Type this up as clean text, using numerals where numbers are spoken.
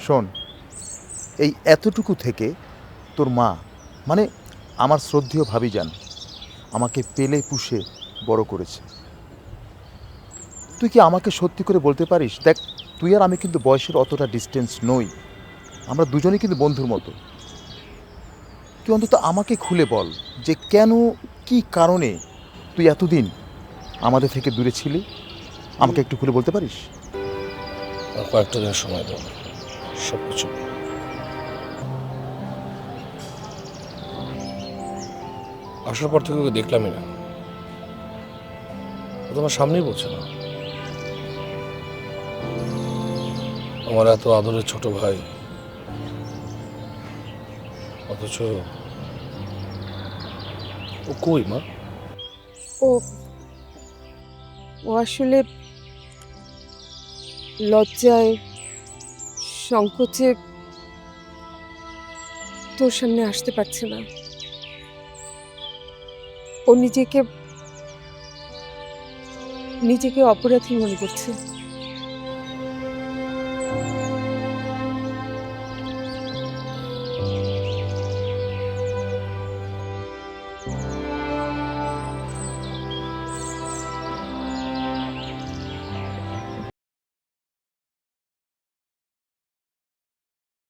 শোন, এই এতটুকু থেকে তোর মা, মানে আমার শ্রদ্ধেয় ভাবিজান, আমাকে পেলে পুষে বড় করেছে। তুই কি আমাকে সত্যি করে বলতে পারিস? দেখ, তুই আর আমি কিন্তু বয়সের অতটা ডিস্টেন্স নই, আমরা দুজনেই কিন্তু বন্ধুর মতো। তুই অন্তত আমাকে খুলে বল যে কেন, কি কারণে তুই এতদিন আমাদের থেকে দূরে ছিলি। আমাকে একটু খুলে বলতে পারিস? আর কয়েকটা দিন সময় দাও, সব কিছু। আসার পর থেকে ওকে দেখলামই না, ও তোমার সামনেই বলছে না। আমার এত আদরের ছোট ভাই, অথচ ও কই মা? ও ও আসলে লজ্জায়, সংকোচে তোর সামনে আসতে পারছে না। ও নিজেকে নিজেকে অপরাধী মনে করছে।